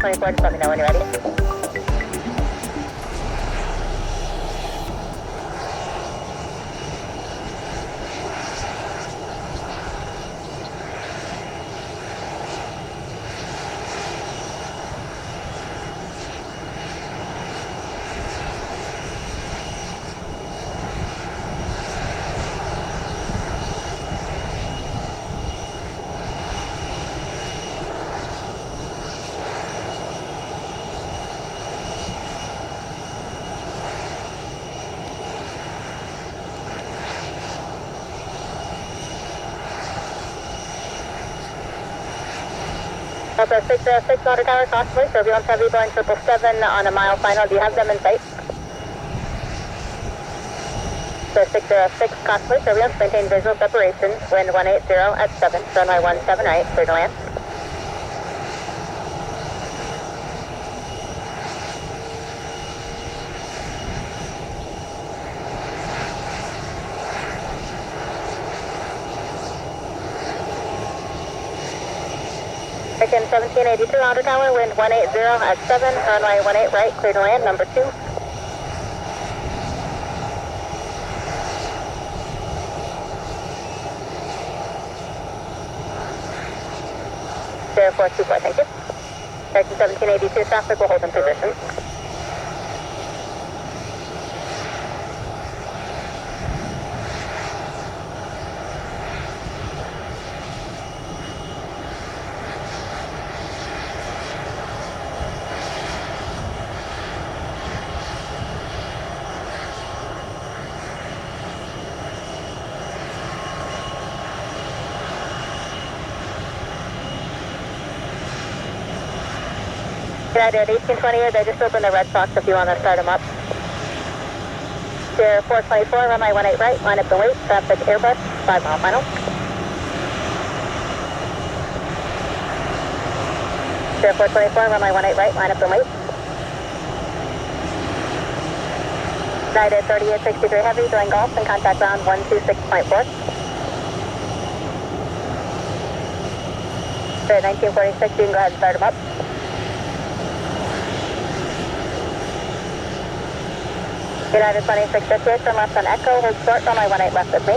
424, just let me know when you're ready. Delta 606 Motor Tower, possibly, turbulence heavy, Boeing 777 on a mile final. Do you have them in sight? So 606, possibly, turbulence, maintain visual separation, wind 180 at 7, runway 17 right, clear to land. Again, 1782 Outer Tower, wind 180 at 7, runway 18 right, clear to land, number 2. Air 424, thank you. Direction 1782 traffic will hold in position. United 1828, they just opened the Red Sox if you want to start them up. Air 424, runway 18 right, line up and wait, traffic Airbus, 5 mile final. Air 424, runway 18 right, line up and wait. United 3863 heavy, doing golf and contact ground 126.4. Air 1946, you can go ahead and start them up. United 2658, turn left on Echo, hold short, runway 18 left with me.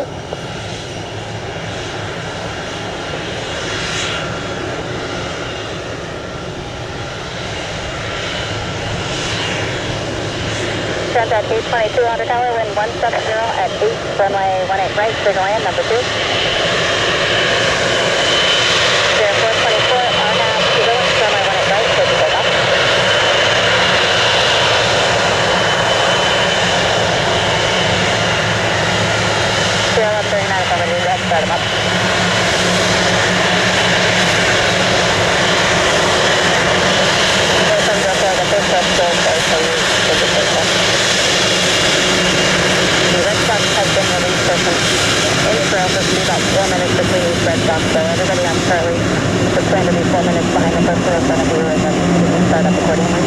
Contact 822 Outer Tower, wind 170 at 8, runway 18 right, clear to land, number 2. Air 424, RNAV, Turbulence, runway 18 right, clear to take off. Air 1139, if I'm ready to go ahead and start them up. Air 704, the first thrust still starts, so you should just take off. The Red Sox has been released for some intro, so it'll be about 4 minutes between each Red Sox, so everybody on Charlie is going to be 4 minutes behind the first in front of you, and then you can start up accordingly.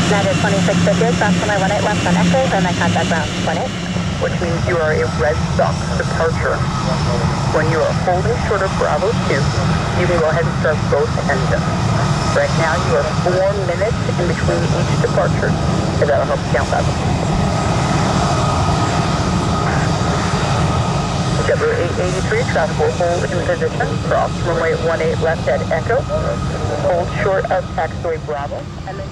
United 2658, cross runway 18 left on Echo, and then contact ground 18. Which means you are a Red Sox departure. When you are holding short of Bravo 2, you can go ahead and start both engines. Right now you are 4 minutes in between each departure, so that'll help count that. W883 traffic will hold in position, cross runway 18 left at Echo, hold short of taxiway Bravo, and then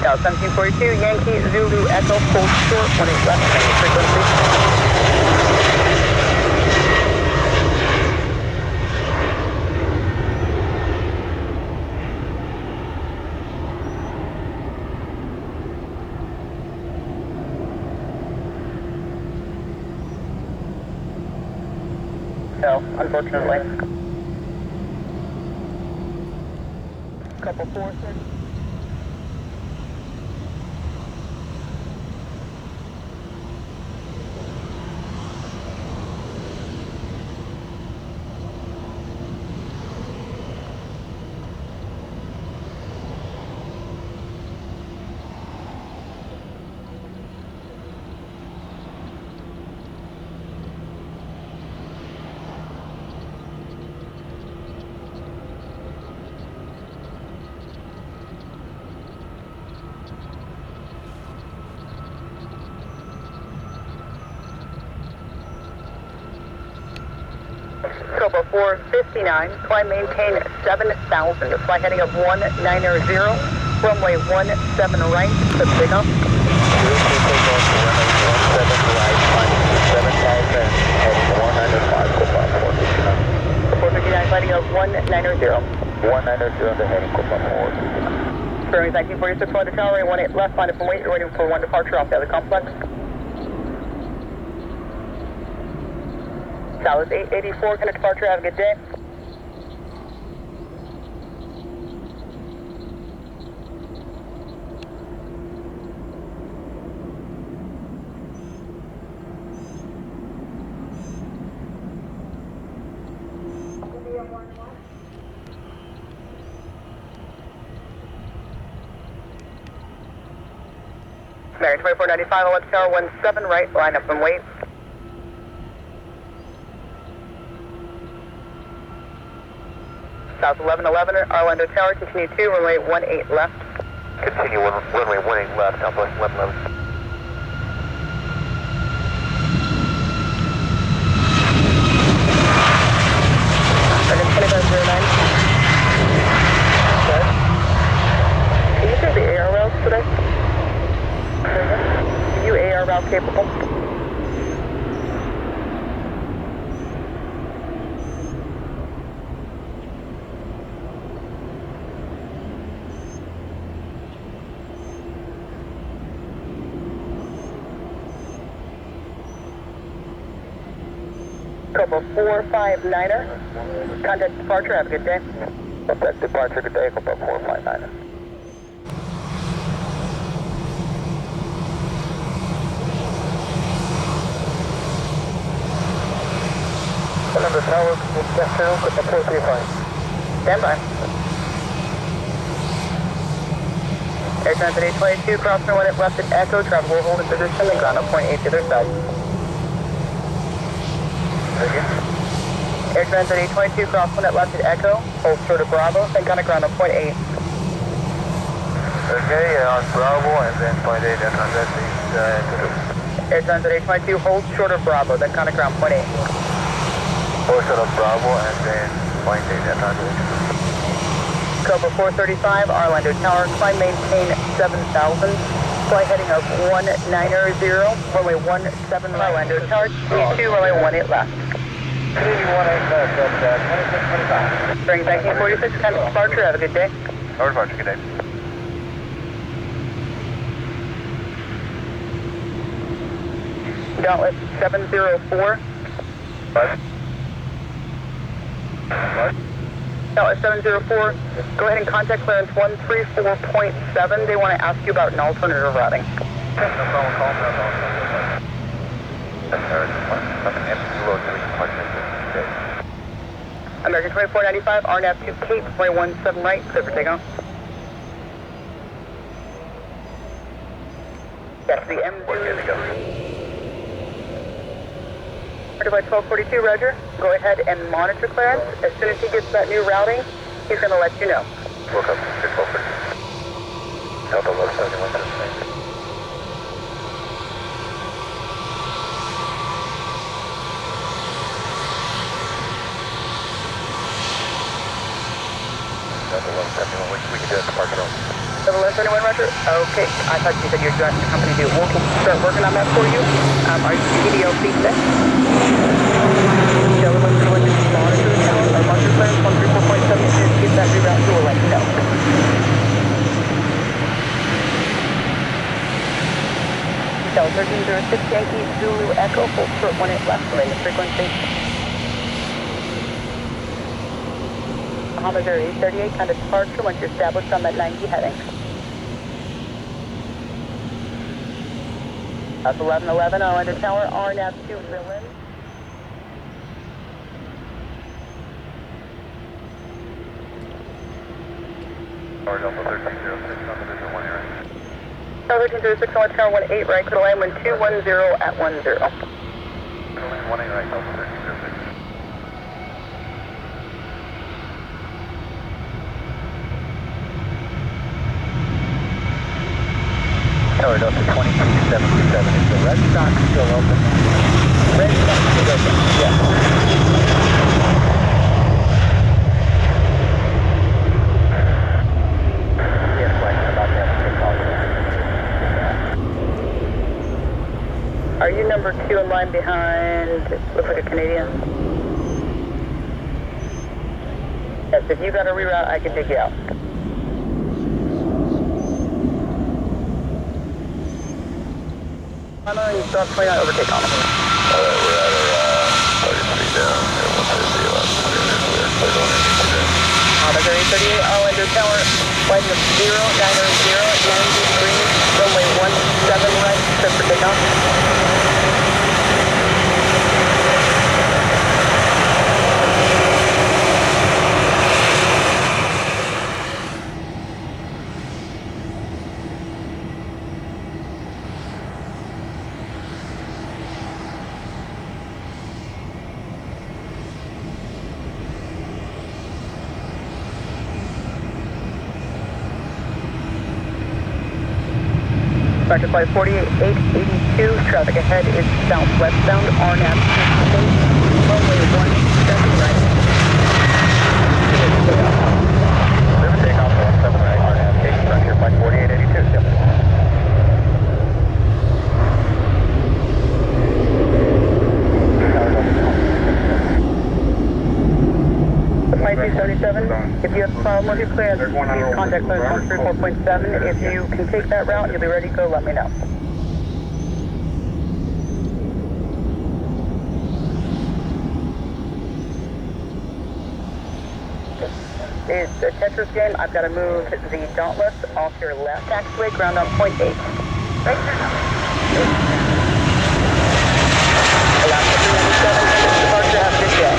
Now 1742, Yankee, Zulu, Echo, hold short, 18 left, frequency. No, unfortunately. Couple 430. Copa 459, climb maintain 7,000, fly heading up 190, runway 17 right, clip takeoff. Takeoff, runway 17 right, climbing 7,000, heading 195, Copa 459. 459, climbing up 190. 190, the heading Copa 459. Bearings 1946, 1 to tower, 18 left, line up and wait, waiting for 1 departure off the other complex. Dallas 884, connect departure, have a good day. American 2495, 11 tower, 17 right, line up and wait. South 1111, Orlando Tower, continue 2, runway 18 left. Continue runway 18 left, complex 1111. American 2509. Okay. Can you say the AR routes today? Are you AR route capable? Copa 459er, contact departure, have a good day. Contact departure, good day, Copa 459. Orlando Tower, good afternoon, Copa 435. Stand by. Air Transit 822, crossing 1 at left at Echo, travel will hold in position and ground up point 8 to their side. Again? Air Transit 822, cross 1 at left at Echo, hold short of Bravo, then kind of ground up point 8. Okay, on Bravo, and then point 8, and that is Air Transit 822, hold short of Bravo, then kind of ground point 8. hold short of Bravo, and then point 8, and that Copa 435, Orlando Tower, climb maintain 7,000, fly heading up 190, runway 17 Orlando Tower, T2, runway 18 left. Continue 18 left, that's 2625. Bearing 1946, kind of departure, have a good day. Our departure, good day. Dauntless 704. What? Dauntless 704, go ahead and contact clearance 134.7. They want to ask you about an alternative routing. No problem, call me up. American 2495, RNAV to Cape, runway 17 right, clear for takeoff. That's the M2. We're good to go. Certified 1242, roger. Go ahead and monitor clearance. As soon as he gets that new routing, he's going to let you know. Welcome to 1242. Delta low 71 minutes. Delta low 71, we can do it at the parking lot. Double 71, roger. Okay, I thought you said you're joining the company too. We'll start working on that for you. Our CDLC set. Double 71, just monitor the tower. Our monitor clearance 134.7. As soon as he gets that reroute, he will let you know. Cell 1306 Yankee Zulu Echo, full short 18 left, remain the frequency. Bahama 38, kind of departure once you're established on that 90 heading. That's 1111, Orlando Tower, RNAV 2 Villain. Tower Delta 1306 on division 1 right. Tower 1306 on Tower 18 right, could land wind 210 at 10. Could land 18 right, Delta 1306. Tower Delta 2277, is the red stock still open? Red stock still open, yes. Yes, like about to have a takeoff. Are you number 2 in line behind, looks like a Canadian? Yes, if you got a reroute, I can take you out. I'm on stop 29 over takeoff. Alright, we're at a target speed down here, 150 left. Clear on any today. Bahama 38, Orlando Tower, flight of 090, 90 degrees, runway 17 right, set for takeoff. Vector flight 48882, traffic ahead is southwestbound, RNAV 2, runway 17 right. Clear for takeoff, 17 right, RNAV, taking Frontier flight 4882, yep. Flight 277, if you have a problem with your clearance, please contact clearance 134.7. If you can take that route and you'll be ready to go, let me know. It's a Tetris game. I've got to move the Dauntless off your left taxiway, ground on point 8. Right turn up. Alaska 397, departure, have a good day.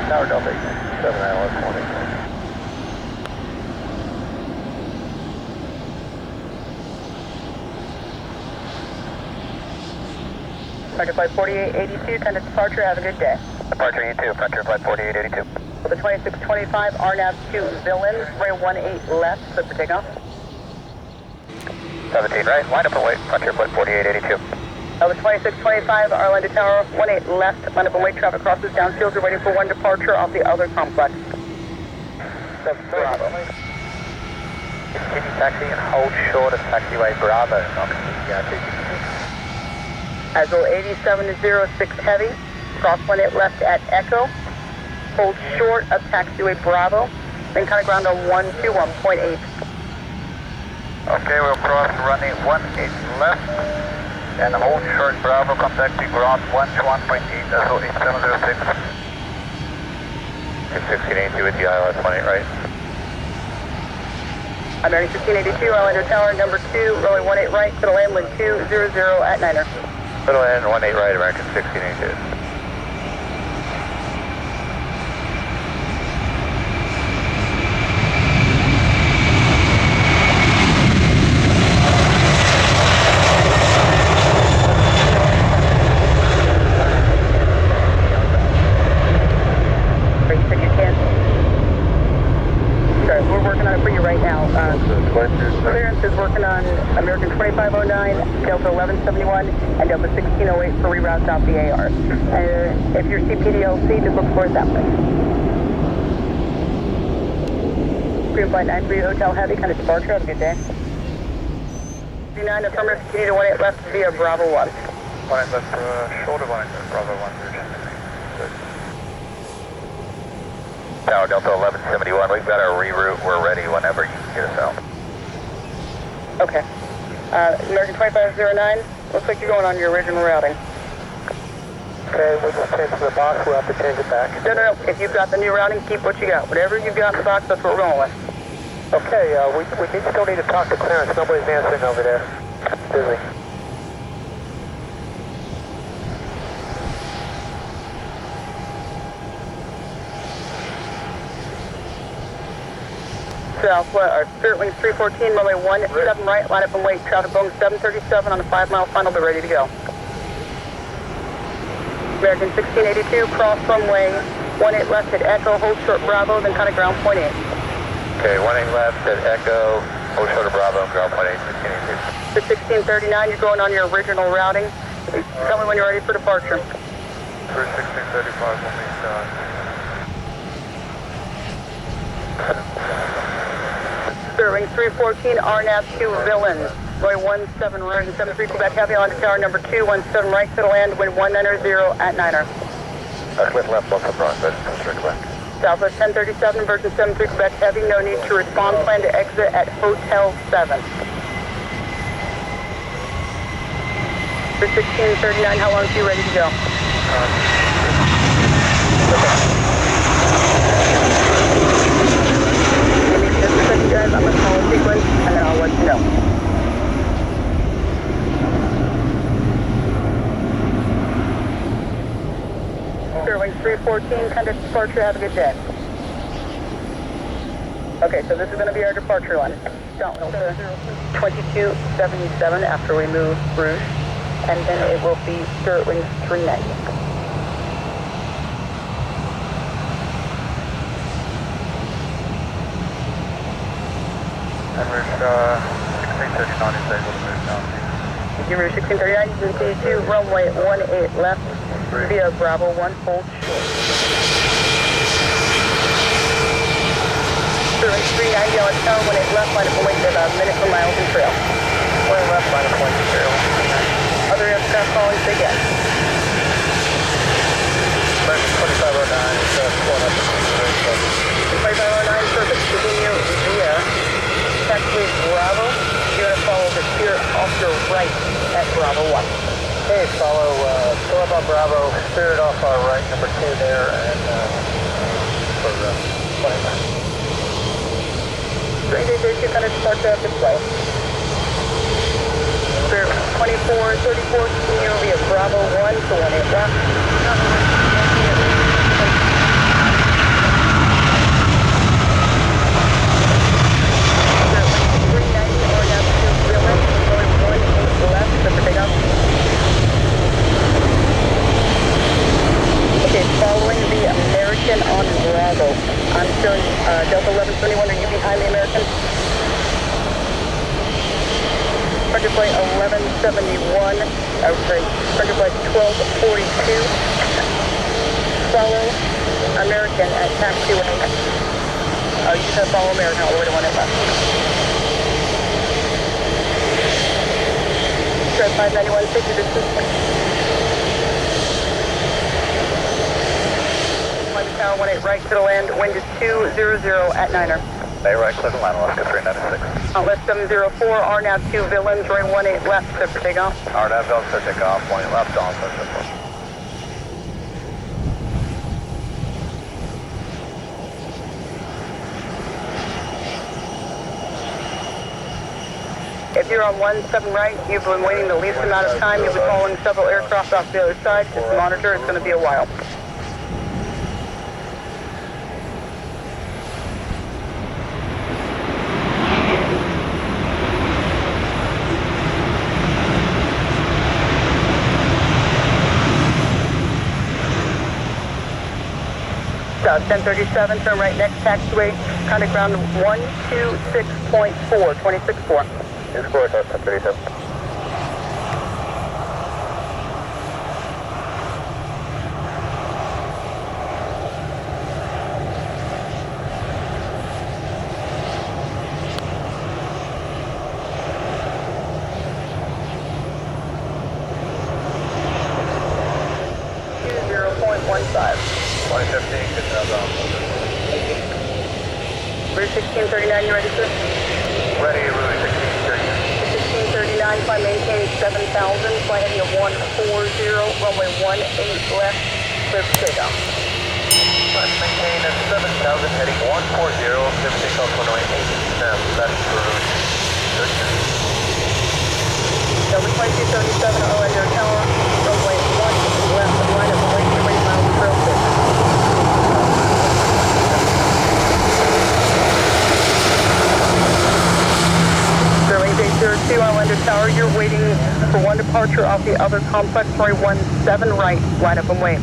Tower Delta 7 ILS 20. Frontier flight 4882, kind of departure, have a good day. Departure E2, Frontier flight 4882. For the 2625, RNAV 2 Villain, runway 18 left, clear for takeoff. 17 right, line up and wait, Frontier flight 4882. Over 2625, Orlando Tower, 18 left, line up and wait, traffic crosses downfield, you're waiting for one departure off the other complex. Bravo. Continue taxi and hold short of taxiway Bravo, not Azul 8706 Heavy, cross 18 left at Echo, hold short of taxiway Bravo, then kind of ground on 121.8. Okay, we'll cross running 18 left and hold short Bravo, contacting ground 121.8, Azul 8706. 1682 with the ILS 20 right. American 1682, Orlando Tower, number 2, runway 18 right, to the land wind 200 at Niner. Middle end 18 right, American 1682. We're working on it for you right now. Clearance is working on American 2509, Delta 1171, and Delta 1608 for reroutes out the AR. If you're CPDLC, just look for it that way. Green flight 93 Hotel Heavy, kind of departure. Have a good day. 39 affirmative, continue to 18 left via Bravo 1. 1 left, shoulder 1, Bravo 1, Tower Delta 1171, we've got our reroute, we're ready whenever you can get us out. Okay. American 2509, looks like you're going on your original routing. Okay, we just changed the box, we'll have to change it back. No. If you've got the new routing, keep what you got. Whatever you've got in the box, that's what we're going with. Okay, we still need to talk to clearance. Nobody's answering over there. Busy. Southwest, or Spirit Wings 314, runway 17 right, line up and wait. Traffic Boeing 737 on the 5-mile final, be ready to go. American 1682, cross runway 18 left at Echo, hold short Bravo, then kind of ground point 8. Okay, 18 left at Echo, hold short of Bravo, ground point 8, 1682. To 1639, you're going on your original routing. Tell me when you're ready for departure. For 1635, we'll meet Spirit Wings 314, RNAV 2 Villains. Runway 17 right and 73 Quebec Heavy on to tower number 2, 17 right to the land, wind 190 at 9er. Cliff left, 1 front, but Quebec. Southwest 1037, Virgin 73 Quebec Heavy, no need to respond, plan to exit at Hotel 7. For 1639, how long is you ready to go? Give me just a second, guys, I'm going to call a sequence, and then I'll let you know. Spirit Wings 314, contact departure, have a good day. Okay, so this is going to be our departure line. Down to 2277 after we move Rouge, and then it will be Spirit Wings 390. And Rouge 1639 is able to move now. Rouge 1639, you can see 2, runway 18 left, via Bravo 1, hold short. Spirit Wings 390 on tower, 18 left, line up and wait about a minute for miles and trail. 20 left, line of point trail. Other aircraft calling, say again. American 2509 is pulling up. 2509, perfect. Continue via taxi Bravo. You're going to follow the pier off your right at Bravo 1. Okay, follow, pull up on Bravo, steer it off our right, number 2 there, and for 20 minutes. 322, kind of start to display. Spirit 2434, continue via Bravo 1 to 18 left. Okay, following the American on Bravo. I'm showing Delta 1121, are you behind the American? Target flight 1171, target flight 1242. Follow American at taxiway. You can follow American all the way to 18 left. Square 591, take your distance. Tower 18 right to the land, wind is 200 at 9er. Bay right, Cliff line, Alaska 396. Outlet 704, RNAV 2 Villains, runway 18 left, set for takeoff. RNAV Delta for takeoff, 18 left, on for takeoff. If you're on 17 right, you've been waiting the least amount of time. You'll be following several aircraft off the other side. Just monitor, it's going to be a while. South 1037, turn right next taxiway, contact ground 126.4, 26.4. Is score, South 1037. Rouge 1639, you ready, sir? Ready, Rouge 1639. 1639, fly maintain 7,000, fly heading at 140, runway 18 left, clear for takeoff. Let's maintain at 7,000, heading 140, clear for takeoff, runway 18. That's for Delta 2277, Orlando Tower, runway 1 left, line up 20 miles, trail 6. Sterling J02, Orlando Tower, you're waiting for one departure off the other complex, runway 17 right, line up and wait.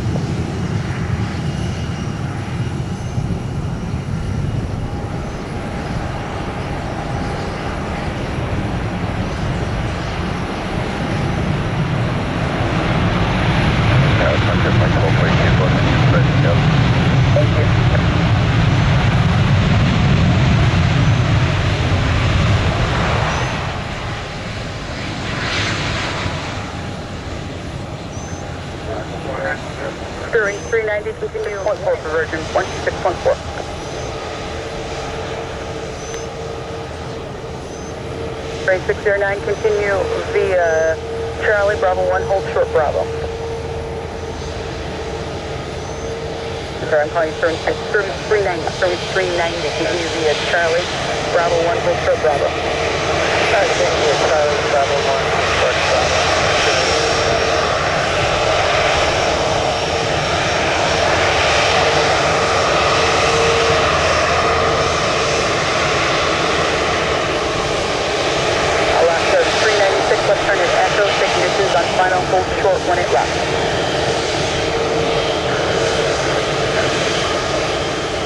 Bearing 390, continue 0.4 for Virgin, 126.4. Bearing 609, continue via Charlie, Bravo 1, hold short Bravo. Sorry, I'm calling you Bearing 390, continue via Charlie, Bravo 1, hold short Bravo. Charlie, Bravo 1, short Bravo. Left turn at Echo, take conditions on final, hold short 18 left.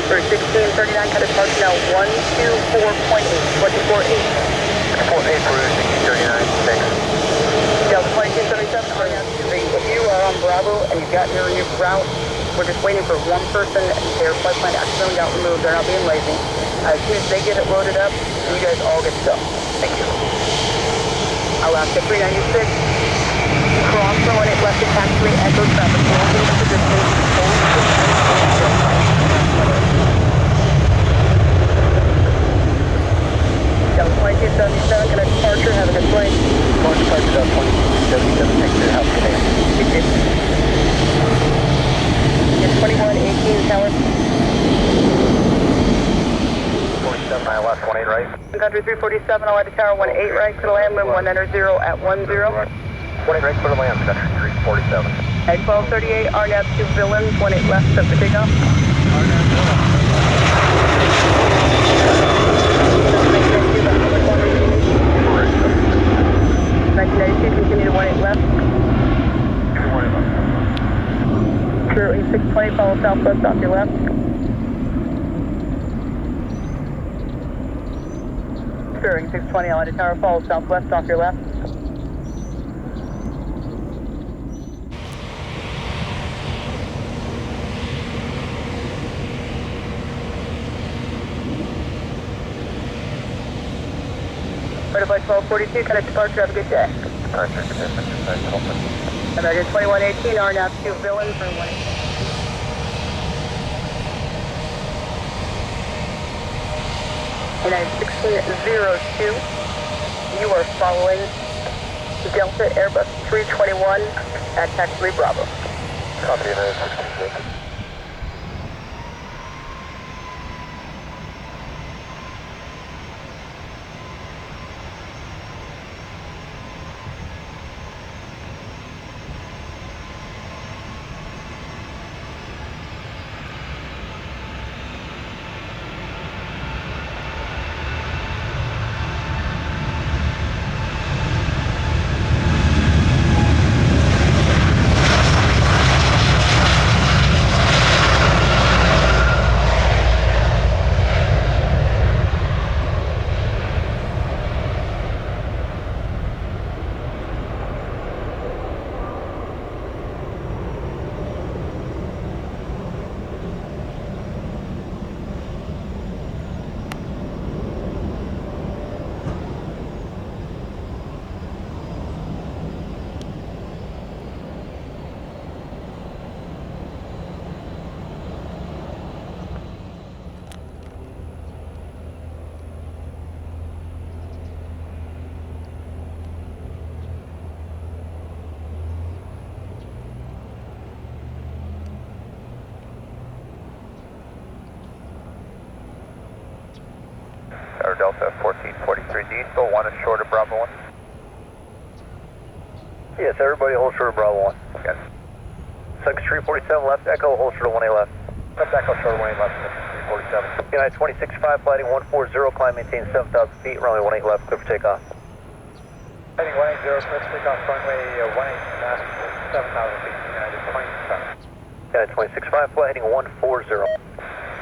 For 1639, cut a departure now 124.8, 24.8. 4.8 for 1639, thanks. Delta 2277, if you are on Bravo and you've got your new route, we're just waiting for one person, their flight plan accidentally got removed, they're not being lazy. As soon as they get it loaded up, you guys all get to go. Thank you. Alaska 396, cross runway 18 left to taxiway, Echo traffic, holding the position, Delta 2277, can I departure, have a good flight. Launch departure Delta 2277, thanks for your help today. Thank you. It's 2118 tower. 47 ILS 18 right. Country 347, I'll to tower 18 right, clear to land, wind 190 at 10. 18 right, clear to land, country 347. At 1238, RNAV 2 villains, 18 left, set for takeoff. 1992, continue to 18 left. 218 left. Clear 620, follow southwest off your left. Bearing 620, I'll tower, follow southwest off your left. By 1242, kind of departure, have a good day. American 2118, RNAV 2 villain for 1. United 1602, you are following Delta Airbus 321 at taxiway Bravo. Copy, United 1602. Delta 1443. Do you still want it short of Bravo 1? Yes, everybody hold short of Bravo 1. Yes. Sex 347 left, Echo, hold short of 18 left. Left Echo short of 18 left, 347. United 265, flighting 140, climb, maintain 7,000 feet, runway 18 left, clear for takeoff. Heading 180, clear for takeoff, runway 18, mass 7,000 feet, United 265. United 265, flight heading 140.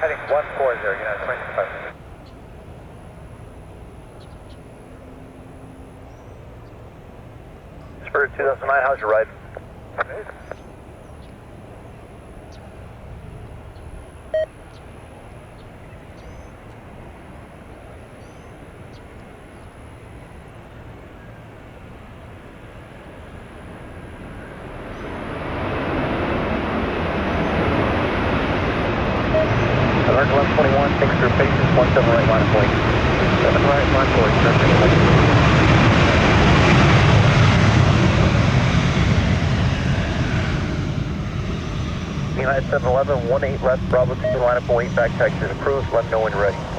Heading 140, United 265. Spirit 2009, how's your ride? Amazing. Alert 1121, thanks for your patience, 17 right, line of point. 7 right, line of point, United 711, 18 left, Bravo 2, line up 08, back taxi to the cruise, let me know when you're ready.